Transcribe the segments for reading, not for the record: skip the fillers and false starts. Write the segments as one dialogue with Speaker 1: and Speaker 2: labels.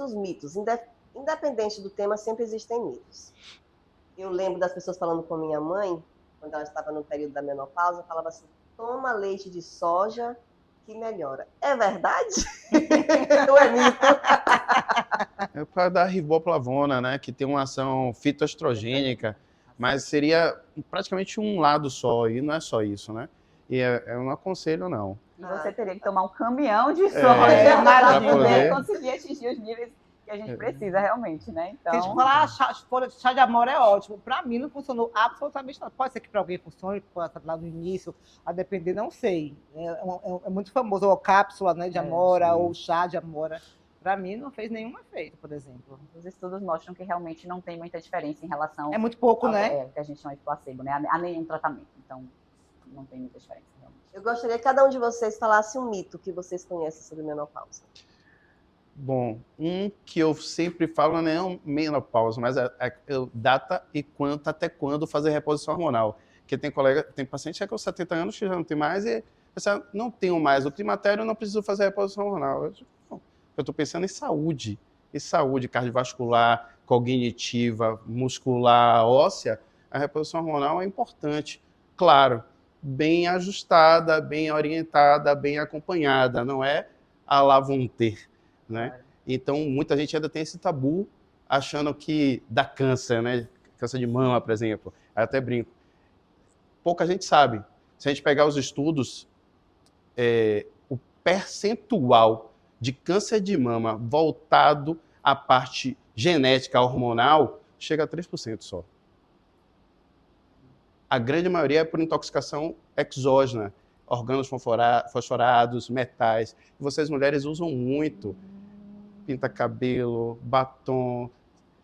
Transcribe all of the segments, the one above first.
Speaker 1: dos mitos. Independente do tema, sempre existem mitos. Eu lembro das pessoas falando com minha mãe, quando ela estava no período da menopausa, falava assim, toma leite de soja que melhora. É verdade? Ou é mito?
Speaker 2: É por causa da riboflavona, né, que tem uma ação fitoestrogênica, mas seria praticamente um lado só, e não é só isso, né? E eu não aconselho, não.
Speaker 3: E você teria que tomar um caminhão de soja
Speaker 2: pra
Speaker 3: para poder
Speaker 2: poder
Speaker 3: conseguir atingir os níveis que a gente precisa realmente, né? Então,
Speaker 4: Se a gente falar, chá de amora é ótimo. Para mim não funcionou absolutamente nada. Pode ser que para alguém funcione, pode estar lá no início, a depender, não sei. É muito famoso, ou cápsula, né, de amora, ou chá de amora. Para mim não fez nenhum efeito, por exemplo.
Speaker 3: os estudos mostram que realmente não tem muita diferença em relação
Speaker 4: É muito pouco,
Speaker 3: ao
Speaker 4: né?
Speaker 3: que a gente chama de placebo, né? A nenhum tratamento. Então, não tem muita diferença realmente.
Speaker 1: Eu gostaria que cada um de vocês falasse um mito que vocês conhecem sobre menopausa.
Speaker 2: Bom, um que eu sempre falo não é menopausa, mas data e quanto, até quando fazer reposição hormonal. Porque tem paciente que é com 70 anos que já não tem mais e não tenho mais o climatério, não preciso fazer reposição hormonal. Eu estou pensando em saúde cardiovascular, cognitiva, muscular, óssea. A reposição hormonal é importante. Claro, bem ajustada, bem orientada, bem acompanhada, não é à la vão ter, né? Então, muita gente ainda tem esse tabu, achando que dá câncer, né? Câncer de mama, por exemplo. Aí até brinco. Pouca gente sabe. Se a gente pegar os estudos, o percentual de câncer de mama voltado à parte genética hormonal chega a 3% só. A grande maioria é por intoxicação exógena, orgânulos fosforados, metais. Vocês mulheres usam muito pinta-cabelo, batom,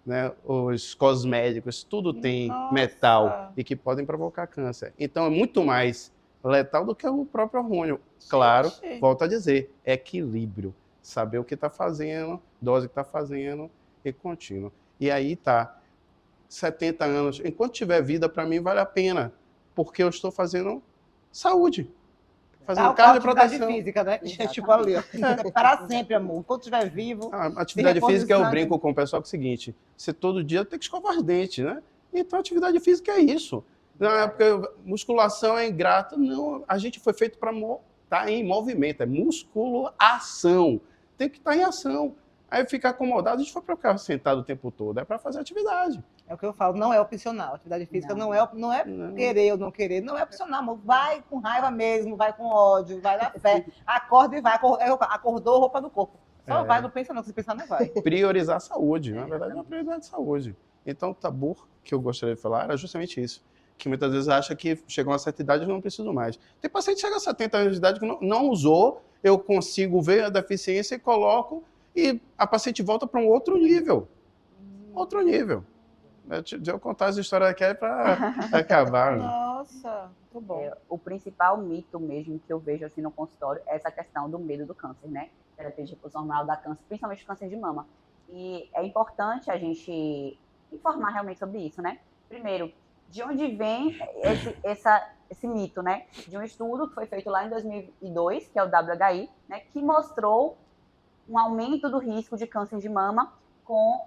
Speaker 2: né, os cosméticos, tudo tem metal e que podem provocar câncer. Então é muito mais letal do que o próprio hormônio. Claro, volto a dizer, equilíbrio. Saber o que está fazendo, dose que está fazendo e contínuo. E aí tá, 70 anos, enquanto tiver vida, para mim vale a pena, porque eu estou fazendo saúde. Fazendo
Speaker 4: atividade física, né? Tipo ali, ó. Para sempre, amor. Enquanto estiver vivo.
Speaker 2: A atividade física, eu brinco com o pessoal que é o seguinte: você todo dia tem que escovar os dentes, né? Então, atividade física é isso. Não é porque musculação é ingrata. Não, a gente foi feito para estar em movimento. É musculação. Tem que estar em ação. Aí fica acomodado, a gente foi para ficar sentado o tempo todo. É para fazer atividade.
Speaker 4: É o que eu falo, não é opcional. Atividade física não é querer ou não querer, não é opcional, amor. Vai com raiva mesmo, vai com ódio, vai na fé, acorda e vai. Acordou, roupa no corpo. Só vai, não pensa não, se pensar não vai.
Speaker 2: Priorizar a saúde, na verdade é uma prioridade de saúde. Então o tabu que eu gostaria de falar era justamente isso. Que muitas vezes acha que chegou a uma certa idade e não preciso mais. Tem paciente que chega a 70 anos de idade que não usou, eu consigo ver a deficiência e coloco, e a paciente volta para um outro nível. Outro nível. Eu contar essa história aqui é para acabar.
Speaker 4: Nossa, muito bom.
Speaker 3: O principal mito mesmo que eu vejo assim no consultório é essa questão do medo do câncer, né? Terapia de reposição hormonal da câncer, principalmente o câncer de mama. E é importante a gente informar realmente sobre isso, né? Primeiro, de onde vem esse mito, né? De um estudo que foi feito lá em 2002, que é o WHI, né? Que mostrou um aumento do risco de câncer de mama com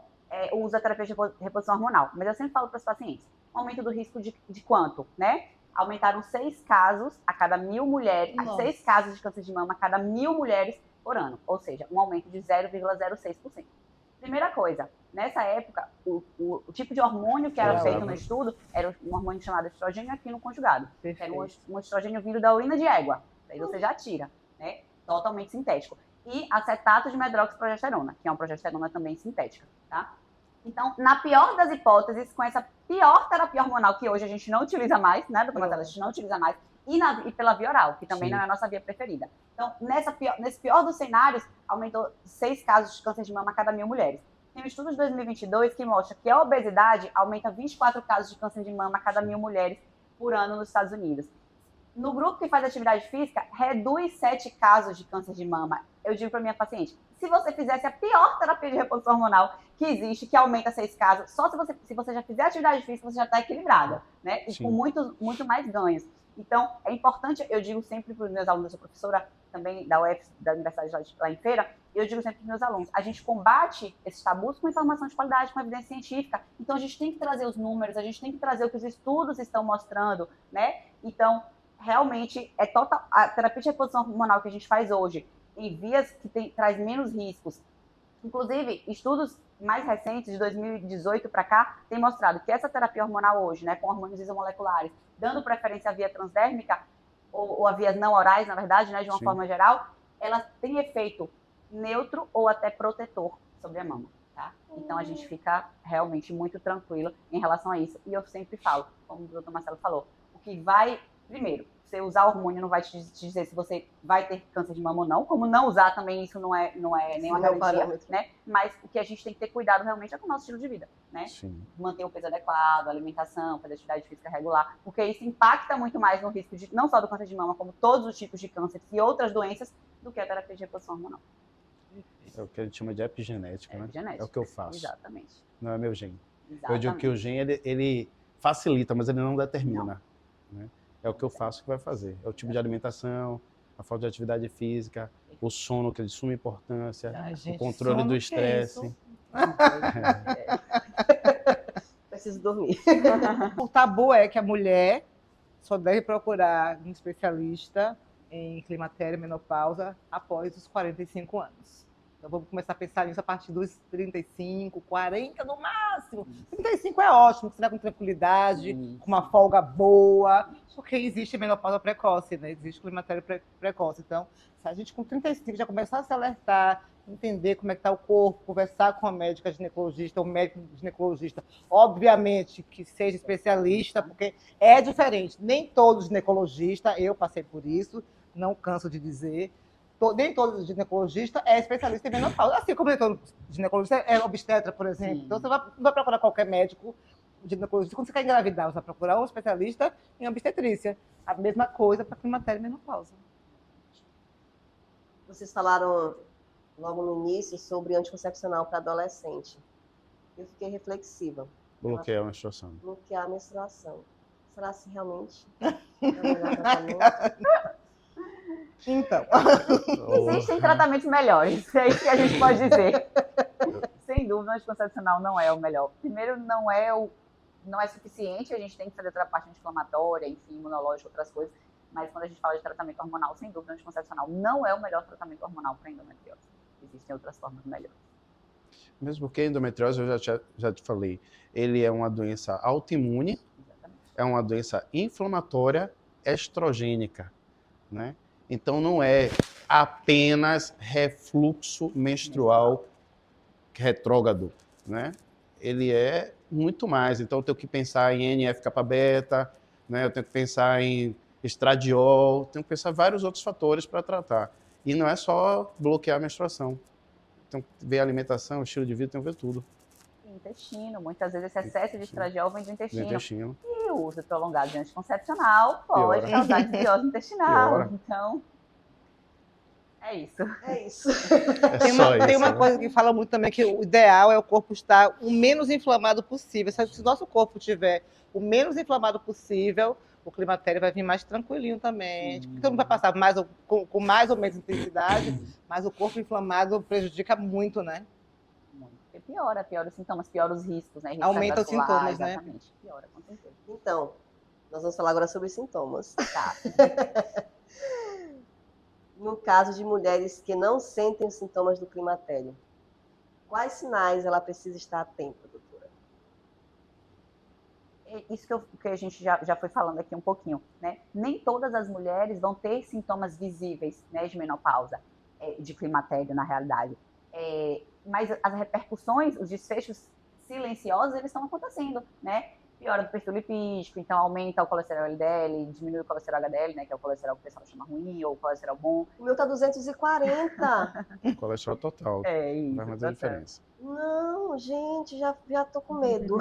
Speaker 3: o uso da terapia de reposição hormonal. Mas eu sempre falo para os pacientes, um aumento do risco de quanto, né? Aumentaram 6 casos a cada 1.000 mulheres, 6 casos de câncer de mama a cada 1.000 mulheres por ano, ou seja, um aumento de 0,06%. Primeira coisa, nessa época, o tipo de hormônio que era feito no estudo era um hormônio chamado estrogênio equino conjugado. Era um estrogênio vindo da urina de égua, aí você já tira, né? Totalmente sintético. E acetato de medroxiprogesterona, que é uma progesterona também sintética, tá? Então, na pior das hipóteses, com essa pior terapia hormonal que hoje a gente não utiliza mais, né, doutora Marcela? A gente não utiliza mais, e pela via oral, que também não é a nossa via preferida. Então, nesse pior dos cenários, aumentou 6 casos de câncer de mama a cada 1.000 mulheres. Tem um estudo de 2022 que mostra que a obesidade aumenta 24 casos de câncer de mama a cada 1.000 mulheres por ano nos Estados Unidos. No grupo que faz atividade física, reduz 7 casos de câncer de mama. Eu digo para minha paciente, se você fizesse a pior terapia de reposição hormonal que existe, que aumenta 6 casos, só se você já fizer atividade física, você já está equilibrada, né? E com muito mais ganhos. Então, é importante, eu digo sempre para os meus alunos, eu sou professora também da UF, da Universidade lá em Feira, eu digo sempre para os meus alunos, a gente combate esses tabus com informação de qualidade, com evidência científica. Então, a gente tem que trazer os números, a gente tem que trazer o que os estudos estão mostrando, né? Então, realmente, a terapia de reposição hormonal que a gente faz hoje, em vias que traz menos riscos. Inclusive, estudos mais recentes, de 2018 para cá, têm mostrado que essa terapia hormonal hoje, né, com hormônios isomoleculares, dando preferência à via transdérmica, ou a vias não orais, na verdade, né, de uma forma geral, ela tem efeito neutro ou até protetor sobre a mama. Tá? Então, a gente fica realmente muito tranquilo em relação a isso. E eu sempre falo, como o doutor Marcelo falou, o que vai, primeiro, você usar hormônio não vai te dizer se você vai ter câncer de mama ou não, como não usar também isso não é nenhuma garantia, né? Mas o que a gente tem que ter cuidado realmente é com o nosso estilo de vida, né?
Speaker 2: Sim.
Speaker 3: Manter o peso adequado, alimentação, fazer atividade física regular, porque isso impacta muito mais no risco de não só do câncer de mama, como todos os tipos de câncer e outras doenças, do que a terapia de reposição hormonal.
Speaker 2: É o que a gente chama de epigenética, né? É o que eu faço.
Speaker 3: Exatamente.
Speaker 2: Não é meu gene.
Speaker 3: Exatamente.
Speaker 2: Eu digo que o gene, ele facilita, mas ele não determina. Não. Né? É o que eu faço que vai fazer. É o tipo de alimentação, a falta de atividade física, o sono, que é de suma importância, o controle do estresse.
Speaker 1: Preciso dormir.
Speaker 4: O tabu é que a mulher só deve procurar um especialista em climatério e menopausa após os 45 anos. Então vamos começar a pensar nisso a partir dos 35, 40 no máximo. 35 é ótimo, você vai com tranquilidade, com uma folga boa, porque existe menopausa precoce, né? Existe climatério precoce. Então, se a gente com 35 já começar a se alertar, entender como é que está o corpo, conversar com a médica ginecologista ou médico ginecologista, obviamente que seja especialista, porque é diferente. Nem todo ginecologista, eu passei por isso, não canso de dizer, nem todo ginecologista é especialista em menopausa. Assim como nem todo ginecologista é obstetra, por exemplo. Sim. Então, você não vai procurar qualquer médico ginecologista. Quando você quer engravidar, você vai procurar um especialista em obstetrícia. A mesma coisa para climatério e menopausa.
Speaker 1: Vocês falaram logo no início sobre anticoncepcional para adolescente. Eu fiquei reflexiva.
Speaker 2: Bloquear a menstruação.
Speaker 1: Bloquear a menstruação. Será se realmente é o melhor tratamento?
Speaker 4: Então,
Speaker 3: existem tratamentos melhores, é isso que a gente pode dizer. Sem dúvida, o anticoncepcional não é o melhor. Primeiro, não é suficiente, a gente tem que fazer toda a parte anti-inflamatória, enfim, imunológica, outras coisas, mas quando a gente fala de tratamento hormonal, sem dúvida, o anticoncepcional não é o melhor tratamento hormonal para endometriose. Existem outras formas melhores.
Speaker 2: Mesmo porque a endometriose, eu já te falei, ele é uma doença autoimune, é uma doença inflamatória estrogênica, né? Então, não é apenas refluxo menstrual retrógrado, né? Ele é muito mais. Então, eu tenho que pensar em NF-kappa-beta, né? Eu tenho que pensar em estradiol, tenho que pensar em vários outros fatores para tratar. E não é só bloquear a menstruação. Tem que ver a alimentação, o estilo de vida, tem que ver tudo.
Speaker 3: Intestino, muitas vezes esse excesso de estradiol vem do intestino. E o uso prolongado de anticoncepcional pode causar desbiose intestinal. Piora. Então, é isso.
Speaker 1: É isso.
Speaker 4: Tem uma coisa que fala muito também, que o ideal é o corpo estar o menos inflamado possível. Se o nosso corpo estiver o menos inflamado possível, o climatério vai vir mais tranquilinho também. Então não vai passar com mais ou menos intensidade, mas o corpo inflamado prejudica muito, né?
Speaker 3: Porque piora os sintomas, piora os riscos, né?
Speaker 4: Aumenta os sintomas, né?
Speaker 3: Exatamente, piora, com certeza.
Speaker 1: Então, nós vamos falar agora sobre sintomas.
Speaker 3: Tá.
Speaker 1: No caso de mulheres que não sentem os sintomas do climatério, quais sinais ela precisa estar atenta, doutora?
Speaker 3: Isso que a gente já foi falando aqui um pouquinho, né? Nem todas as mulheres vão ter sintomas visíveis, né, de menopausa, de climatério, na realidade. Mas as repercussões, os desfechos silenciosos, eles estão acontecendo, né? Piora do perfil lipídico, então aumenta o colesterol LDL, diminui o colesterol HDL, né, que é o colesterol que o pessoal chama ruim, ou o colesterol bom.
Speaker 1: O meu tá 240.
Speaker 2: Colesterol total.
Speaker 3: É isso.
Speaker 2: Vai fazer a diferença.
Speaker 1: Não, gente, já tô com medo.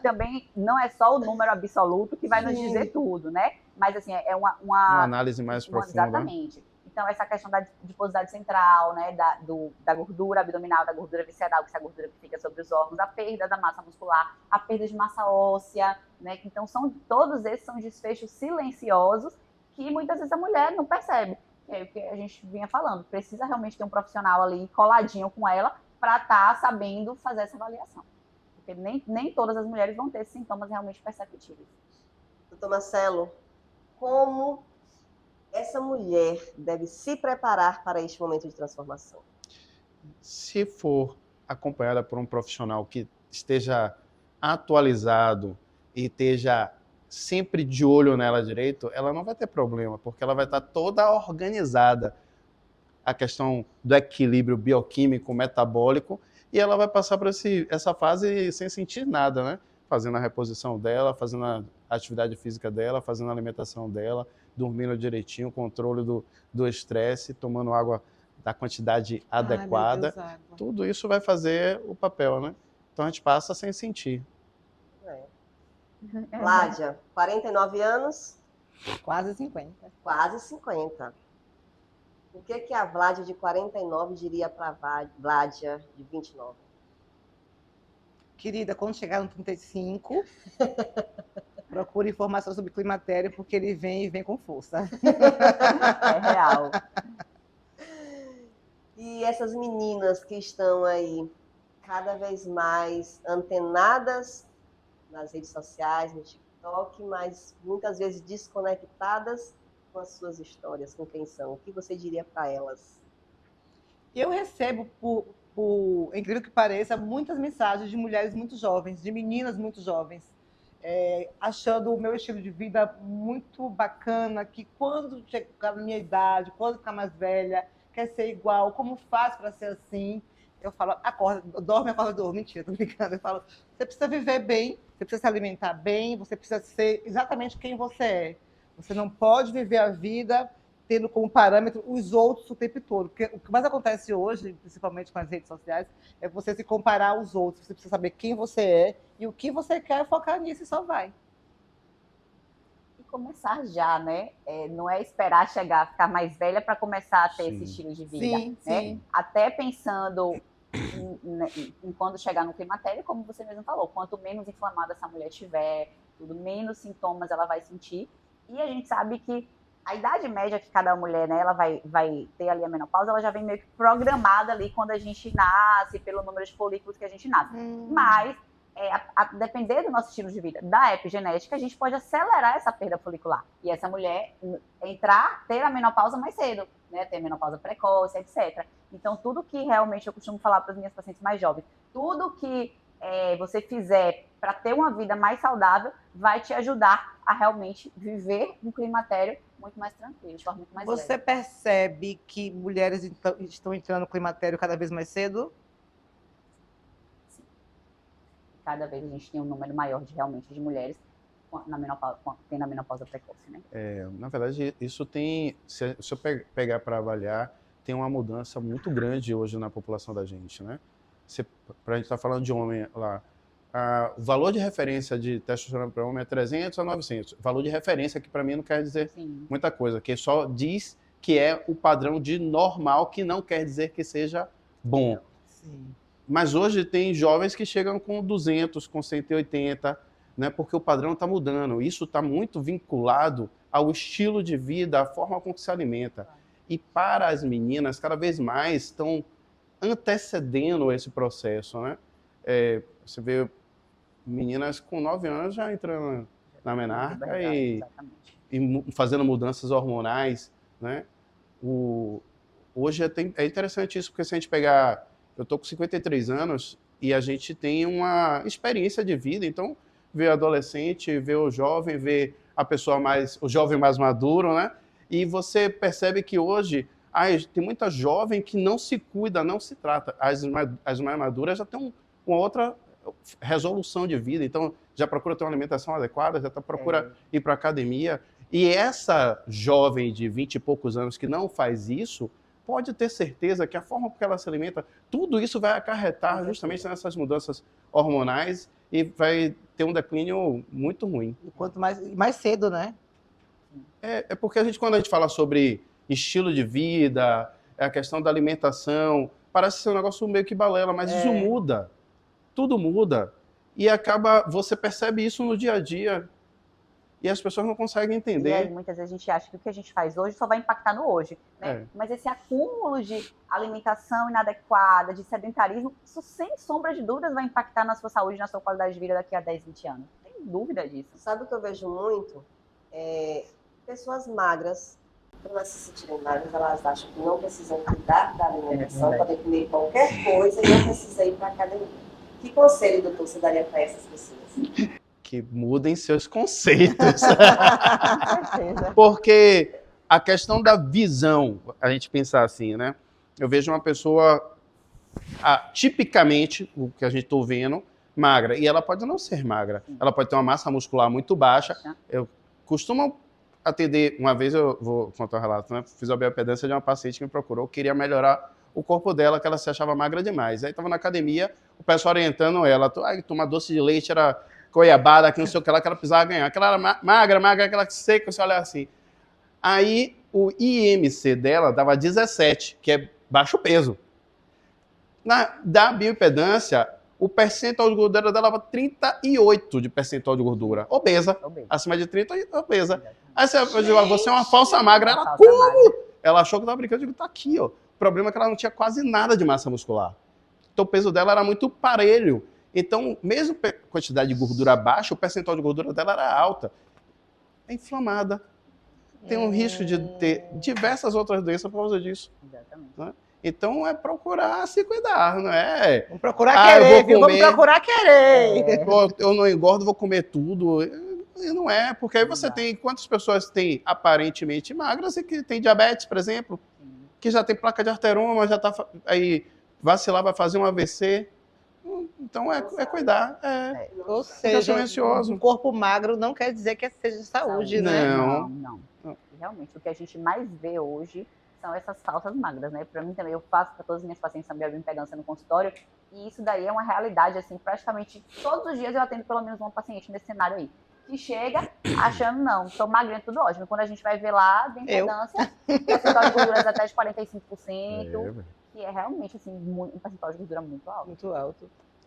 Speaker 3: Também não é só o número absoluto que vai nos dizer tudo, né? Mas assim, é uma
Speaker 2: análise mais profunda.
Speaker 3: Exatamente. Então, essa questão da adiposidade central, né, da gordura abdominal, da gordura visceral, que é a gordura que fica sobre os órgãos, a perda da massa muscular, a perda de massa óssea, né? Então, todos esses são desfechos silenciosos que muitas vezes a mulher não percebe. É o que a gente vinha falando, precisa realmente ter um profissional ali coladinho com ela para estar sabendo fazer essa avaliação. Porque nem todas as mulheres vão ter sintomas realmente perceptíveis.
Speaker 1: Doutor Marcelo, como essa mulher deve se preparar para este momento de transformação?
Speaker 2: Se for acompanhada por um profissional que esteja atualizado e esteja sempre de olho nela direito, ela não vai ter problema, porque ela vai estar toda organizada. A questão do equilíbrio bioquímico, metabólico, e ela vai passar por essa fase sem sentir nada, né? Fazendo a reposição dela, fazendo a atividade física dela, fazendo a alimentação dela, dormindo direitinho, controle do estresse, tomando água da quantidade adequada.
Speaker 4: Ai, meu Deus, água.
Speaker 2: Tudo isso vai fazer o papel, né? Então a gente passa sem sentir.
Speaker 1: Vládia, 49 anos,
Speaker 4: Quase 50.
Speaker 1: quase 50. O que a Vládia de 49 diria para a Vládia de 29?
Speaker 4: Querida, quando chegar no 35, procure informação sobre climatério, porque ele vem e vem com força.
Speaker 3: É real.
Speaker 1: E essas meninas que estão aí cada vez mais antenadas nas redes sociais, no TikTok, mas muitas vezes desconectadas com as suas histórias, com quem são. O que você diria para elas?
Speaker 4: Eu recebo, por incrível que pareça, muitas mensagens de mulheres muito jovens, de meninas muito jovens, achando o meu estilo de vida muito bacana, que quando chegar na minha idade, quando ficar mais velha, quer ser igual, como faz para ser assim? Eu falo, acorda, dorme. Mentira, tô brincando. Eu falo, você precisa viver bem, você precisa se alimentar bem, você precisa ser exatamente quem você é. Você não pode viver a vida tendo como parâmetro os outros o tempo todo. Porque o que mais acontece hoje, principalmente com as redes sociais, é você se comparar aos outros. Você precisa saber quem você é e o que você quer, focar nisso e só vai.
Speaker 3: E começar já, né? Não é esperar ficar mais velha para começar a ter
Speaker 2: Sim.
Speaker 3: esse estilo de vida.
Speaker 4: Sim,
Speaker 3: né?
Speaker 4: sim.
Speaker 3: Até pensando em quando chegar no climatério, como você mesmo falou, quanto menos inflamada essa mulher tiver, tudo menos sintomas ela vai sentir. E a gente sabe que a idade média que cada mulher, né, ela vai ter ali a menopausa, ela já vem meio que programada ali quando a gente nasce, pelo número de folículos que a gente nasce. Mas, a depender do nosso estilo de vida, da epigenética, a gente pode acelerar essa perda folicular. E essa mulher ter a menopausa mais cedo, né, ter menopausa precoce, etc. Então, tudo que realmente eu costumo falar para as minhas pacientes mais jovens, tudo que você fizer para ter uma vida mais saudável vai te ajudar a realmente viver um climatério muito mais tranquilo, de forma muito mais
Speaker 4: Você
Speaker 3: leve.
Speaker 4: percebe que mulheres estão entrando no climatério cada vez mais cedo?
Speaker 3: Sim. Cada vez a gente tem um número maior de mulheres tendo a menopausa precoce, né?
Speaker 2: Na verdade, isso tem, se eu pegar para avaliar, tem uma mudança muito grande hoje na população da gente, né? Para a gente estar falando de homem lá, o valor de referência de testosterona para homem é 300 a 900. Valor de referência que para mim não quer dizer
Speaker 3: Sim.
Speaker 2: muita coisa, que só diz que é o padrão de normal, que não quer dizer que seja bom.
Speaker 4: Sim.
Speaker 2: Mas hoje tem jovens que chegam com 200, com 180, né, porque o padrão está mudando. Isso está muito vinculado ao estilo de vida, à forma como se alimenta. E para as meninas, cada vez mais estão antecedendo esse processo, né? Você vê meninas com 9 anos já entrando na menarca e fazendo mudanças hormonais, né? Hoje é interessante isso, porque se a gente pegar... Eu estou com 53 anos e a gente tem uma experiência de vida, então ver o adolescente, ver o jovem, ver o jovem mais maduro, né? E você percebe que hoje tem muita jovem que não se cuida, não se trata. As mais maduras já têm uma outra resolução de vida, então já procura ter uma alimentação adequada, já procura ir para a academia. E essa jovem de 20 e poucos anos que não faz isso, pode ter certeza que a forma como ela se alimenta, tudo isso vai acarretar justamente nessas mudanças hormonais e vai ter um declínio muito ruim.
Speaker 4: E quanto mais cedo, né?
Speaker 2: Porque quando a gente fala sobre estilo de vida, a questão da alimentação. Parece ser um negócio meio que balela, mas isso muda. Tudo muda. E você percebe isso no dia a dia. E as pessoas não conseguem entender.
Speaker 3: E aí, muitas vezes a gente acha que o que a gente faz hoje só vai impactar no hoje, né? Mas esse acúmulo de alimentação inadequada, de sedentarismo, isso sem sombra de dúvidas vai impactar na sua saúde, na sua qualidade de vida daqui a 10, 20 anos. Não tem dúvida disso.
Speaker 1: Sabe o que eu vejo muito? Pessoas magras, por elas se sentirem magras, elas acham que não precisam cuidar da alimentação, podem comer qualquer coisa e não precisa ir para a academia. Que conselho, doutor, você daria para essas pessoas?
Speaker 2: Que mudem seus conceitos. Porque a questão da visão, a gente pensar assim, né? Eu vejo uma pessoa, tipicamente, o que a gente está vendo, magra. E ela pode não ser magra. Ela pode ter uma massa muscular muito baixa. Eu costumo atender, uma vez eu vou contar um relato, né? Fiz a bioimpedância de uma paciente que me procurou, queria melhorar o corpo dela, que ela se achava magra demais. Aí estava na academia, o pessoal orientando ela, tomar doce de leite era goiabada, que não sei o que ela precisava ganhar. Aquela era magra, aquela seca, você olha assim. Aí o IMC dela dava 17, que é baixo peso. Da bioimpedância, o percentual de gordura dela dava 38 de percentual de gordura. Obesa. Acima de 30, obesa. Aí você é uma falsa magra. Ela, como? Ela achou que eu estava brincando. Eu digo, tá aqui, ó. O problema é que ela não tinha quase nada de massa muscular. Então o peso dela era muito parelho. Então, mesmo a quantidade de gordura baixa, o percentual de gordura dela era alta. É inflamada. Tem um risco de ter diversas outras doenças por causa disso.
Speaker 3: Exatamente.
Speaker 2: Né? Então, é procurar se cuidar, não é?
Speaker 4: Vamos procurar querer, viu?
Speaker 2: Vamos
Speaker 4: procurar querer.
Speaker 2: Eu não engordo, vou comer tudo. E não é, porque aí você tem... Quantas pessoas têm aparentemente magras e que tem diabetes, por exemplo? Que já tem placa de arteroma, já está aí vacilar, vai fazer um AVC... Então, é cuidar.
Speaker 4: Ou seja,
Speaker 2: ansioso.
Speaker 4: Um corpo magro não quer dizer que seja saúde, né?
Speaker 3: Não. Realmente, o que a gente mais vê hoje são essas falsas magras, né? Para mim também, eu faço para todas as minhas pacientes também a bioimpedância no consultório, e isso daí é uma realidade, assim, praticamente todos os dias eu atendo pelo menos uma paciente nesse cenário aí, que chega achando, não, tô magrinha, tudo ótimo. Quando a gente vai ver lá, bioimpedância, percentual de gorduras até de 45%, que é realmente, assim, um percentual de gordura muito alto.
Speaker 4: Muito alto.